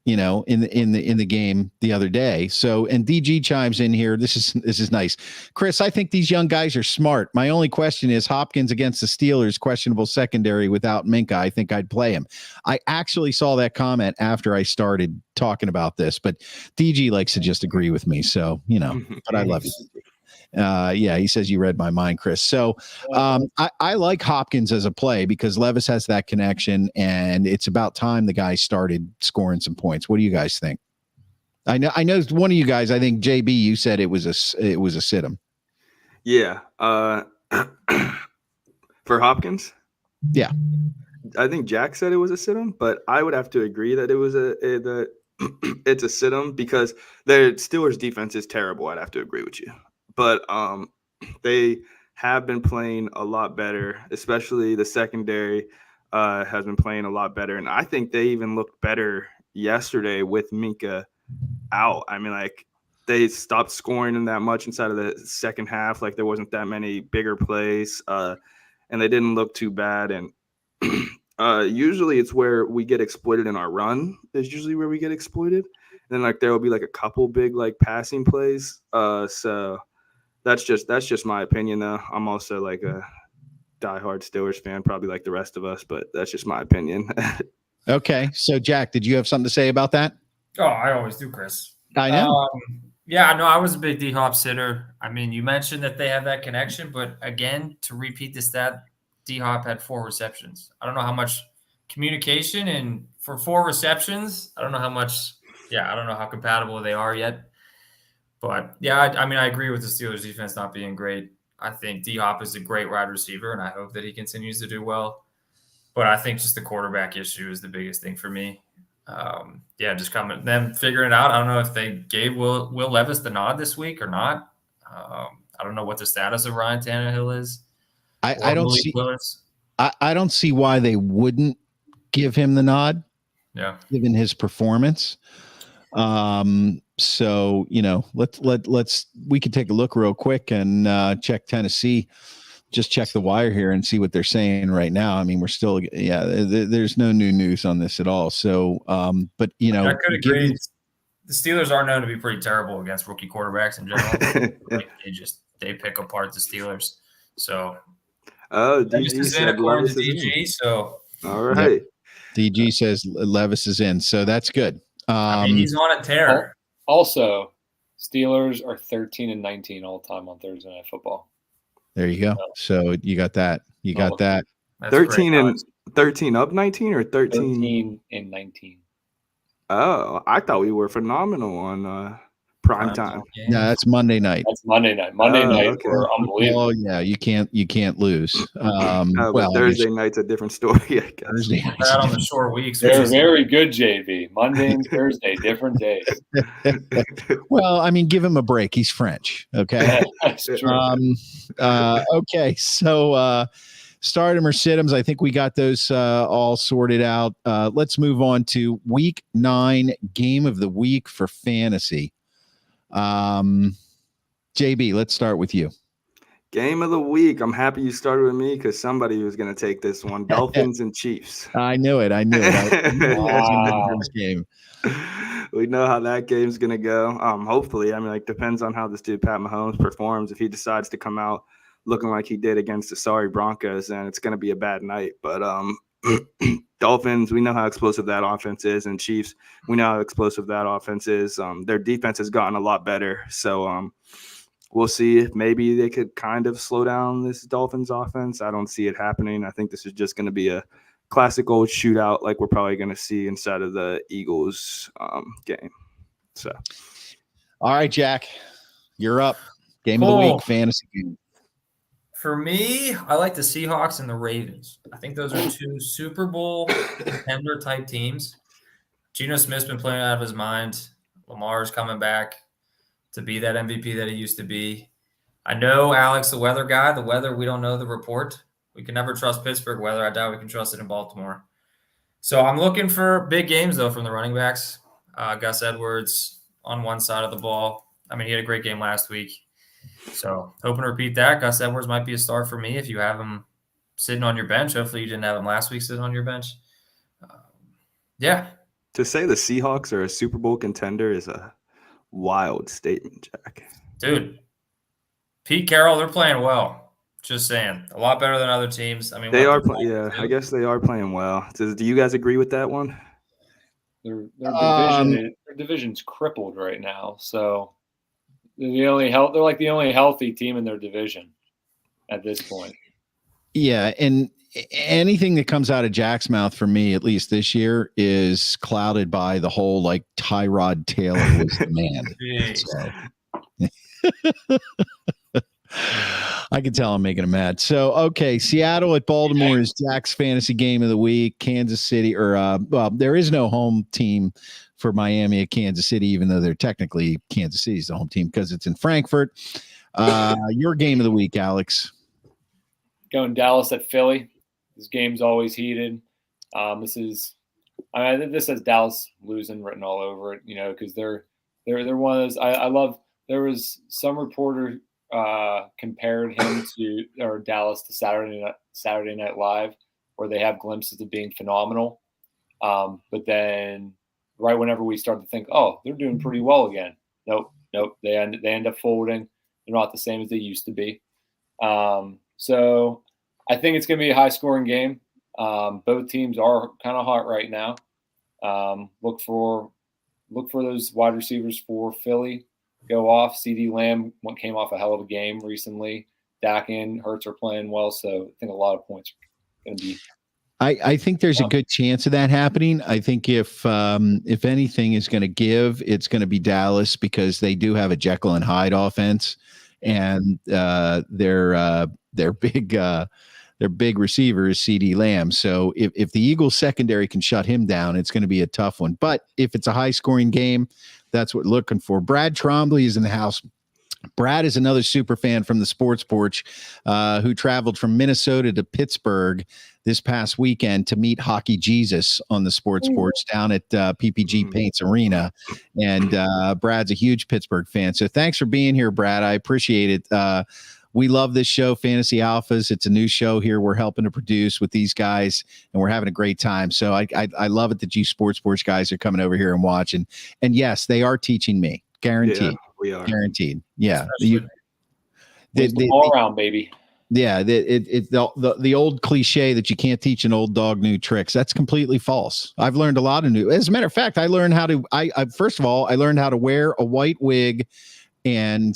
in the game the other day. So, and DG chimes in here. This is nice. Chris, I think these young guys are smart. My only question is Hopkins against the Steelers, questionable secondary without Minkah. I think I'd play him. I actually saw that comment after I started talking about this, but DG likes to just agree with me. So, but I love you. He says you read my mind, Chris. So I like Hopkins as a play because Levis has that connection, and it's about time the guy started scoring some points. What do you guys think? I know one of you guys. I think JB, you said it was a sit-em. Yeah. For Hopkins. Yeah. I think Jack said it was a sit-em, but I would have to agree that it was it's a sit-em because the Steelers defense is terrible. I'd have to agree with you. But they have been playing a lot better, especially the secondary has been playing a lot better. And I think they even looked better yesterday with Minkah out. I mean, they stopped scoring in that much inside of the second half. There wasn't that many bigger plays, and they didn't look too bad. And usually it's where we get exploited in our run is usually where we get exploited. And then there will be a couple big passing plays. So that's just my opinion though. I'm also a diehard Steelers fan, probably like the rest of us, but that's just my opinion. Okay. So Jack, did you have something to say about that? Oh, I always do, Chris. I know. I was a big D-Hop sitter. I mean, you mentioned that they have that connection, but again, to repeat the stat, D-Hop had 4 receptions. I don't know how much communication, and for 4 receptions, I don't know how compatible they are yet. But, I agree with the Steelers defense not being great. I think D-Hop is a great wide receiver, and I hope that he continues to do well. But I think just the quarterback issue is the biggest thing for me. Just them figuring it out. I don't know if they gave Will Levis the nod this week or not. I don't know what the status of Ryan Tannehill is. I don't see why they wouldn't give him the nod. Yeah, given his performance. So we could take a look real quick and check Tennessee. Just check the wire here and see what they're saying right now. I mean, we're still, there's no new news on this at all. So, but I could agree. The Steelers are known to be pretty terrible against rookie quarterbacks in general. they pick apart the Steelers. So, DG said Levis DG. So, all right. DG says Levis is in, so that's good. I mean, he's on a tear. Also, Steelers are 13-19 all time on Thursday Night Football. There you go. So you got that. You got that. That's 13 up 19 or 13 and 19. Oh, I thought we were phenomenal on prime time. No, that's Monday night. That's Monday night. Monday night okay. were unbelievable. Oh yeah, you can't lose. Well, Thursday night's a different story, I guess. Thursday that on the short weeks. They're very good, JV. Monday and Thursday, different days. Well, I mean, give him a break. He's French. Okay. That's true. Okay. So stardom or sit-ems, I think we got those all sorted out. Let's move on to week 9 game of the week for fantasy. JB, let's start with you. Game of the week. I'm happy you started with me because somebody was going to take this one. Dolphins and Chiefs. I knew it. I knew it. Wow. This game. We know how that game's going to go. Hopefully, I mean, like, depends on how this dude Pat Mahomes performs. If he decides to come out looking like he did against the sorry Broncos, then it's going to be a bad night. But Dolphins, we know how explosive that offense is, and Chiefs, we know how explosive that offense is. Their defense has gotten a lot better, so we'll see if maybe they could kind of slow down this Dolphins offense. I don't see it happening. I think this is just going to be a classic old shootout like we're probably going to see inside of the Eagles game. So, all right, Jack, you're up. Game of the week, fantasy game. For me, I like the Seahawks and the Ravens. I think those are 2 Super Bowl contender type teams. Geno Smith's been playing out of his mind. Lamar's coming back to be that MVP that he used to be. I know Alex, the weather guy. The weather, we don't know the report. We can never trust Pittsburgh weather. I doubt we can trust it in Baltimore. So I'm looking for big games, though, from the running backs. Gus Edwards on one side of the ball. I mean, he had a great game last week. So hoping to repeat that. Gus Edwards might be a star for me if you have him sitting on your bench. Hopefully you didn't have him last week sitting on your bench. Yeah. To say the Seahawks are a Super Bowl contender is a wild statement, Jack. Dude, Pete Carroll, they're playing well. Just saying. A lot better than other teams. I mean, they are I guess they are playing well. Do you guys agree with that one? Their division's crippled right now, so they're like the only healthy team in their division at this point. Yeah, and anything that comes out of Jack's mouth for me, at least this year, is clouded by the whole like Tyrod Taylor was the man. So. I can tell I'm making him mad. So, okay, Seattle at Baltimore is Jack's fantasy game of the week. Kansas City, well, there is no home team for Miami at Kansas City, even though they're technically Kansas City's the home team because it's in Frankfurt. Your game of the week, Alex. Going Dallas at Philly. This game's always heated. This has Dallas losing written all over it, because they're one of those. I love. There was some reporter compared him to Dallas to Saturday Night Live, where they have glimpses of being phenomenal, but then right whenever we start to think, oh, they're doing pretty well again, nope, they end up folding. They're not the same as they used to be. So I think it's going to be a high scoring game. Both teams are kind of hot right now. Look for those wide receivers for Philly. Go off. CD Lamb came off a hell of a game recently. Dak and Hurts are playing well, so I think a lot of points are going to be. I think there's a good chance of that happening. I think if anything is going to give, it's going to be Dallas because they do have a Jekyll and Hyde offense, and their big receiver is CD Lamb. So if the Eagles secondary can shut him down, it's going to be a tough one. But if it's a high scoring game, that's what we're looking for. Brad Trombley is in the house. Brad is another super fan from the Sports Porch who traveled from Minnesota to Pittsburgh this past weekend to meet Hockey Jesus on the Sports Porch down at PPG Paints Arena. And Brad's a huge Pittsburgh fan. So thanks for being here, Brad. I appreciate it. We love this show, Fantasy Alphas. It's a new show here we're helping to produce with these guys, and we're having a great time. So I love it that you Sports Porch guys are coming over here and watching. And yes, they are teaching me. Guaranteed. Yeah, we are. Guaranteed. Yeah. All around, baby. Yeah, the old cliche that you can't teach an old dog new tricks. That's completely false. I've learned a lot of new. As a matter of fact, I learned how to. I first of all, I learned how to wear a white wig, and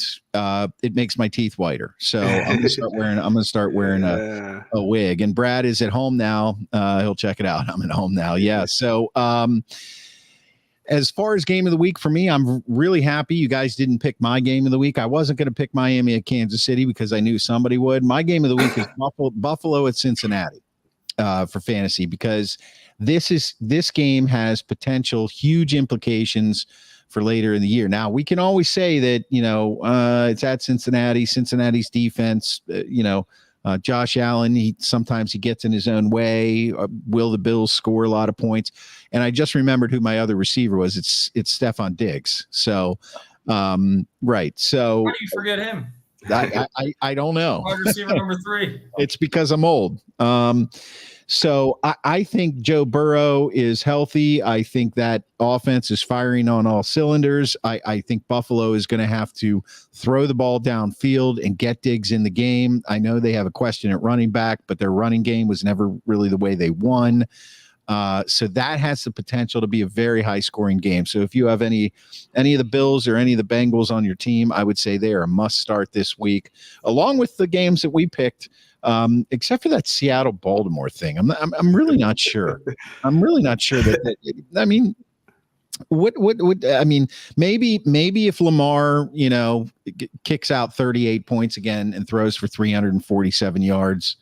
it makes my teeth whiter. So I'm gonna start wearing a wig. And Brad is at home now. He'll check it out. I'm at home now. Yeah. So as far as game of the week for me, I'm really happy you guys didn't pick my game of the week. I wasn't going to pick Miami at Kansas City because I knew somebody would. My game of the week is Buffalo at Cincinnati for fantasy, because this game has potential huge implications for later in the year. Now, we can always say that, it's at Cincinnati, Cincinnati's defense, Josh Allen, sometimes he gets in his own way. Will the Bills score a lot of points? And I just remembered who my other receiver was. It's Stephon Diggs. So, right. So why do you forget him? I don't know. Wide receiver number 3. It's because I'm old. So I think Joe Burrow is healthy. I think that offense is firing on all cylinders. I think Buffalo is going to have to throw the ball downfield and get Diggs in the game. I know they have a question at running back, but their running game was never really the way they won. So that has the potential to be a very high scoring game. So if you have any of the Bills or any of the Bengals on your team, I would say they are a must start this week, along with the games that we picked. Except for that Seattle Baltimore thing. I'm really not sure. I'm really not sure that I mean, what I mean, maybe if Lamar, kicks out 38 points again and throws for 347 yards,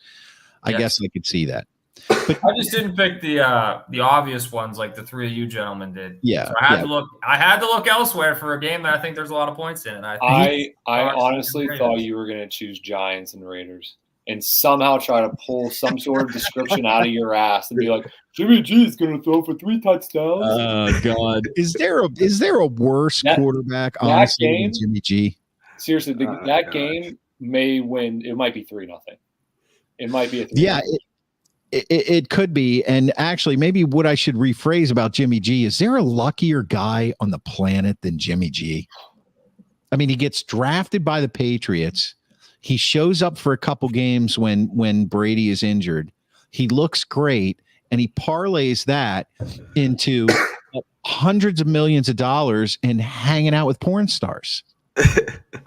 I guess I could see that. But I just didn't pick the obvious ones like the 3 of you gentlemen did. Yeah. So I had to look elsewhere for a game that I think there's a lot of points in. And I honestly thought you were going to choose Giants and Raiders and somehow try to pull some sort of description out of your ass and be like, Jimmy G is going to throw for 3 touchdowns. Oh God. Is there a worse quarterback honestly than Jimmy G? Seriously, that game may win. It might be 3-0. It might be a 3-0. Yeah. It could be. And actually, maybe what I should rephrase about Jimmy G, is there a luckier guy on the planet than Jimmy G? I mean, he gets drafted by the Patriots. He shows up for a couple games when Brady is injured. He looks great, and he parlays that into hundreds of millions of dollars and hanging out with porn stars.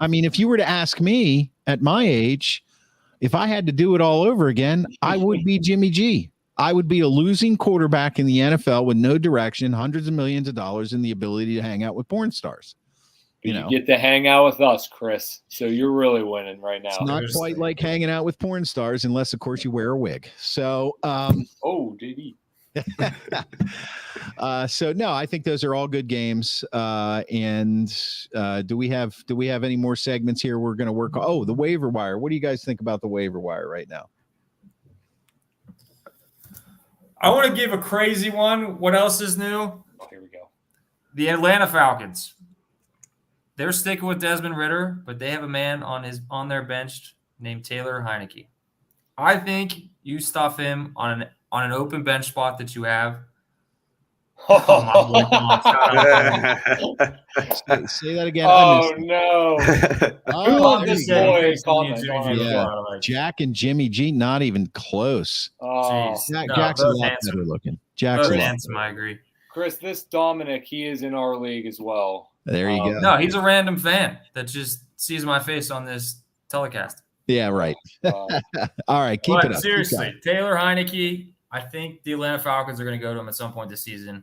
I mean, if you were to ask me at my age, if I had to do it all over again, I would be Jimmy G. I would be a losing quarterback in the NFL with no direction, hundreds of millions of dollars, and the ability to hang out with porn stars. You get to hang out with us, Chris. So you're really winning right now. It's not quite like hanging out with porn stars, unless, of course, you wear a wig. So, JD. So no, I think those are all good games. And do we have any more segments here we're going to work on? Oh, the waiver wire. What do you guys think about the waiver wire right now? I want to give a crazy one. What else is new? Here we go. The Atlanta Falcons. They're sticking with Desmond Ridder, but they have a man on their bench named Taylor Heineke. I think you stuff him on an open bench spot that you have. Oh my God. Say that again. Oh no! Who Oh, this there boy? Yeah. Jack and Jimmy G, not even close. Oh, Jack's a lot better looking. Jack's a lot handsome. I agree. Chris, this Dominic, he is in our league as well. There you go. No, he's a random fan that just sees my face on this telecast. Yeah, right. All right, keep it up. Seriously, Taylor Heineke, I think the Atlanta Falcons are going to go to him at some point this season.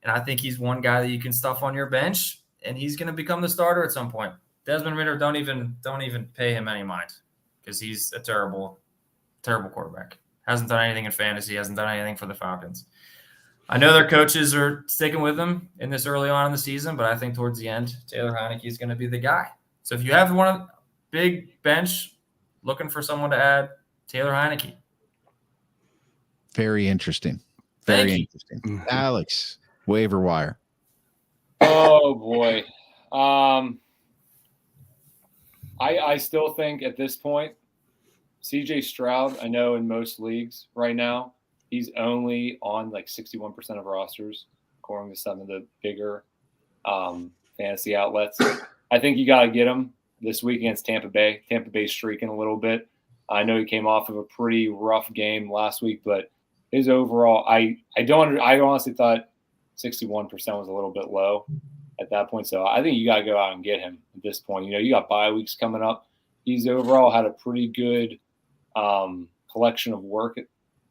And I think he's one guy that you can stuff on your bench, and he's going to become the starter at some point. Desmond Ridder, don't even pay him any mind, because he's a terrible, terrible quarterback. Hasn't done anything in fantasy, hasn't done anything for the Falcons. I know their coaches are sticking with him in this early on in the season, but I think towards the end, Taylor Heineke is going to be the guy. So if you have one big bench looking for someone to add, Taylor Heineke. Very interesting. Very interesting. Mm-hmm. Alex, waiver wire. Oh boy. I still think at this point, CJ Stroud, I know in most leagues right now, he's only on like 61% of rosters, according to some of the bigger fantasy outlets. I think you got to get him this week against Tampa Bay. Tampa Bay's streaking a little bit. I know he came off of a pretty rough game last week, but his overall, I honestly thought 61% was a little bit low at that point. So I think you got to go out and get him at this point. You got bye weeks coming up. He's overall had a pretty good collection of work.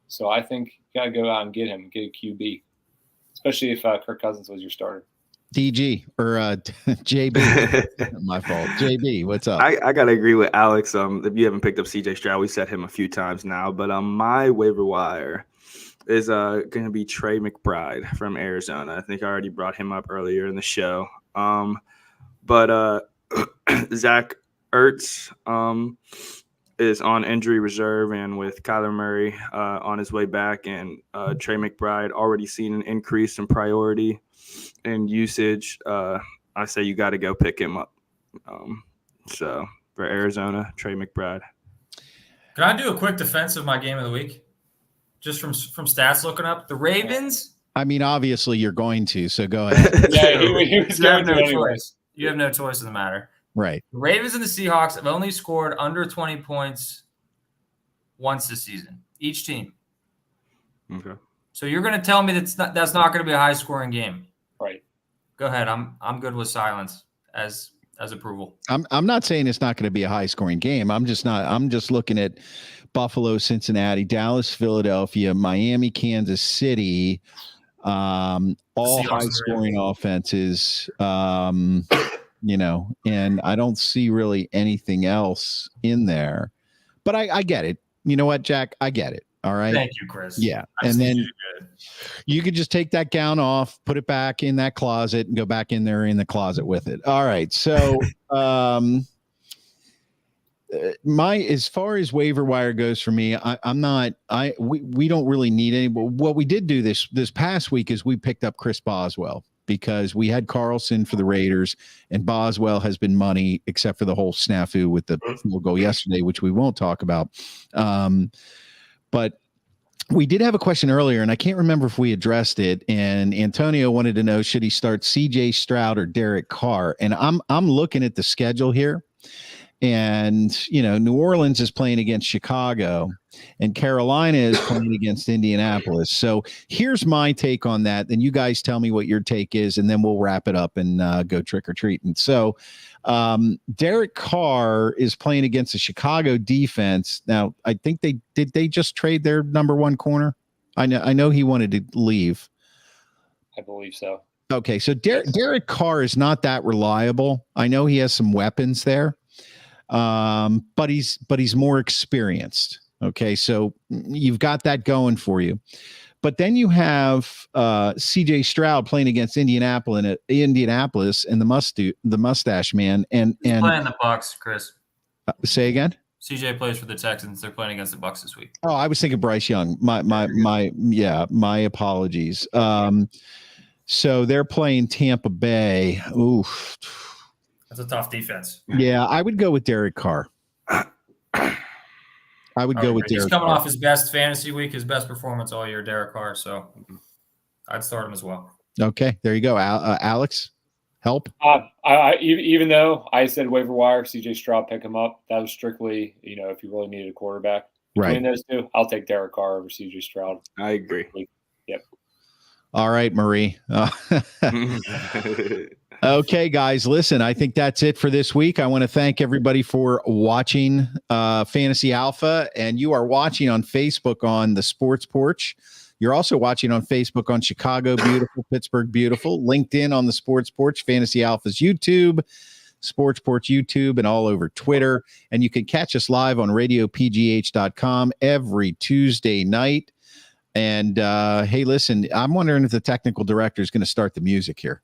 So I think you got to go out and get him, get a QB, especially if Kirk Cousins was your starter. DG or JB. My fault. JB, what's up? I gotta agree with Alex. If you haven't picked up CJ Stroud, we said him a few times now. But my waiver wire is gonna be Trey McBride from Arizona. I think I already brought him up earlier in the show. But Zach Ertz is on injury reserve, and with Kyler Murray on his way back, and Trey McBride already seen an increase in priority and usage, I say you got to go pick him up. So for Arizona, Trey McBride. Can I do a quick defense of my game of the week? Just from stats looking up. The Ravens. I mean, obviously you're going to, so go ahead. Yeah, he was going to anyway. You have no choice in the matter. Right. The Ravens and the Seahawks have only scored under 20 points once this season, each team. Okay. So you're going to tell me that's not going to be a high-scoring game. Right. Go ahead. I'm good with silence as approval. I'm not saying it's not going to be a high scoring game. I'm just looking at Buffalo, Cincinnati, Dallas, Philadelphia, Miami, Kansas City, all high scoring offenses, and I don't see really anything else in there, but I get it. You know what, Jack? I get it. All right. Thank you, Chris. Yeah. And then you could just take that gown off, put it back in that closet, and go back in there in the closet with it. All right. So as far as waiver wire goes for me, we don't really need any, but what we did do this past week is we picked up Chris Boswell because we had Carlson for the Raiders, and Boswell has been money except for the whole snafu with the field goal yesterday, which we won't talk about. But we did have a question earlier, and I can't remember if we addressed it. And Antonio wanted to know, should he start CJ Stroud or Derek Carr? And I'm looking at the schedule here, and New Orleans is playing against Chicago, and Carolina is playing against Indianapolis. So here's my take on that. Then you guys tell me what your take is, and then we'll wrap it up and go trick or treating. So Derek Carr is playing against the Chicago defense. Now, I think they just trade their number one corner? I know he wanted to leave. I believe so. Okay, so Derek Carr is not that reliable. I know he has some weapons there, but he's more experienced. Okay, so you've got that going for you. But then you have CJ Stroud playing against Indianapolis and the mustache man. And playing the Bucs, Chris. Say again? CJ plays for the Texans. They're playing against the Bucs this week. Oh, I was thinking Bryce Young. My apologies. So they're playing Tampa Bay. Oof. That's a tough defense. Yeah, I would go with Derek Carr. I would go with Derek. He's coming off his best fantasy week, his best performance all year, Derek Carr. So I'd start him as well. Okay, there you go. Alex, help. Even though I said waiver wire, CJ Stroud, pick him up. That was strictly, if you really needed a quarterback. Between those two, I'll take Derek Carr over CJ Stroud. I agree. Yep. All right, Marie. Okay, guys, listen, I think that's it for this week. I want to thank everybody for watching Fantasy Alpha, and you are watching on Facebook on the Sports Porch. You're also watching on Facebook on Chicago Beautiful, Pittsburgh Beautiful, LinkedIn on the Sports Porch, Fantasy Alpha's YouTube, Sports Porch YouTube, and all over Twitter. And you can catch us live on radiopgh.com every Tuesday night. And hey, listen, I'm wondering if the technical director is going to start the music here.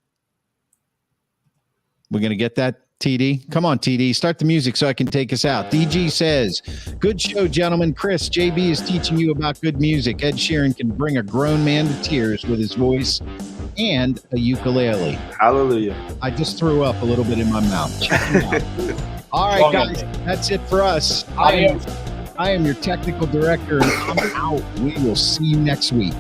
We're going to get that, TD? Come on, TD. Start the music so I can take us out. DG says, good show, gentlemen. Chris, JB is teaching you about good music. Ed Sheeran can bring a grown man to tears with his voice and a ukulele. Hallelujah. I just threw up a little bit in my mouth. Check it out. All right, guys, that's it for us. I am your technical director, and I'm out. We will see you next week.